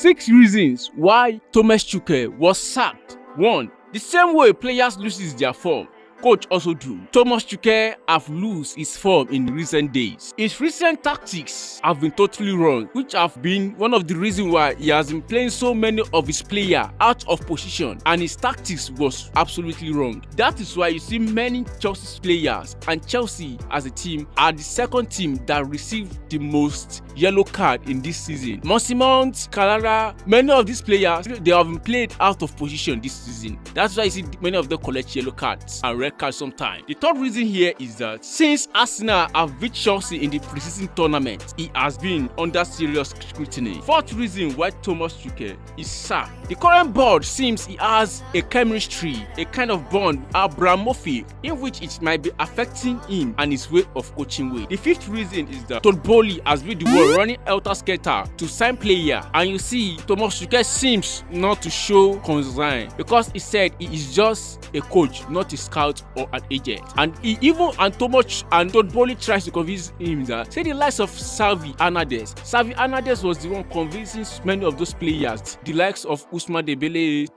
6 reasons why Thomas Tuchel was sacked. 1. The same way players loses their form, coach also do. Thomas Tuchel have lost his form in recent days. His recent tactics have been totally wrong, which have been one of the reasons why he has been playing so many of his players out of position, and his tactics was absolutely wrong. That is why you see many Chelsea players, and Chelsea as a team are the second team that received the most yellow card in this season. Mount, Calara, many of these players, they have been played out of position this season. That's why you see many of them collect yellow cards and red cards sometimes. The third reason here is that since Arsenal have beat Chelsea in the preseason tournament, he has been under serious scrutiny. Fourth reason why Thomas Tuchel is sacked. The current board seems he has a chemistry, a kind of bond, Abramovich, in which it might be affecting him and his way of coaching way. The fifth reason is that Todd has been the one running helter-skelter to sign player, and you see Thomas Tuchel seems not to show concern because he said he is just a coach, not a scout or an agent. And Thomas and Todd tries to convince him that, say, the likes of Xavi Hernandez was the one convincing many of those players, the likes of Ousmane Dembele,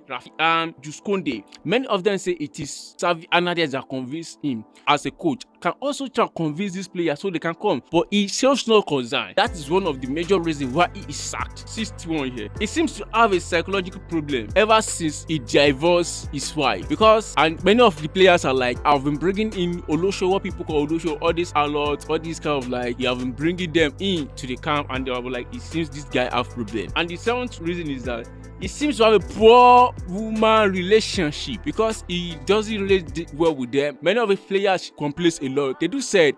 Rafi Jules Koundé. Many of them say it is Xavi Hernandez that convinced him as a coach. Can also try to convince these players so they can come, but he shows no concern. That is one of the major reasons why he is sacked. Sixth one here, he seems to have a psychological problem ever since he divorced his wife, because and many of the players are like, I've been bringing in Olosho, what people call Olosho, all these allots, all these kind of like, you have been bringing them in to the camp, and they were like, it seems this guy have problem. And the seventh reason is that he seems to have a poor woman relationship because he doesn't relate well with them. Many of the players complain a lot. They do said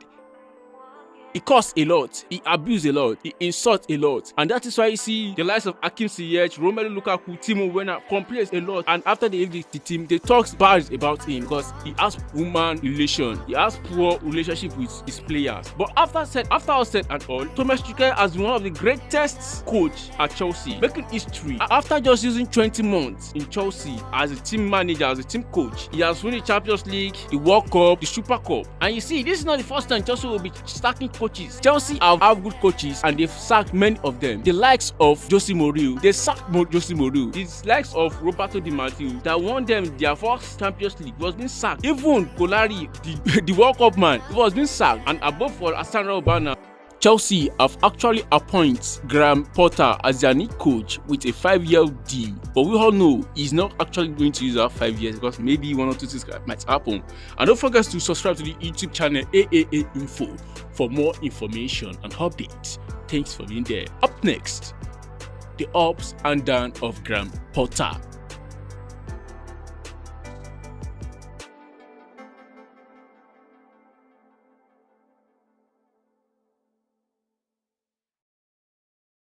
he cursed a lot, he abused a lot, he insults a lot, and that is why you see the likes of Hakim Ziyech, Romelu Lukaku, Timo Werner complains a lot, and after they leave the team, they talk bad about him because he has woman relation, he has poor relationship with his players. But after all said and all, Thomas Tuchel has been one of the greatest coach at Chelsea, making history. After just using 20 months in Chelsea as a team manager, as a team coach, he has won the Champions League, the World Cup, the Super Cup, and you see, this is not the first time Chelsea will be stacking coaches. Chelsea have good coaches and they've sacked many of them. The likes of Jose Mourinho, they sacked Jose Mourinho. The likes of Roberto Di Matteo that won them their first Champions League was being sacked. Even Kolari, the World Cup man, he was being sacked. And above all, Asana Obana, Chelsea have actually appointed Graham Potter as their new coach with a 5-year deal, but we all know he's not actually going to use that 5 years because maybe one or two things might happen. And don't forget to subscribe to the YouTube channel AAA Info for more information and updates. Thanks for being there. Up next, the ups and downs of Graham Potter.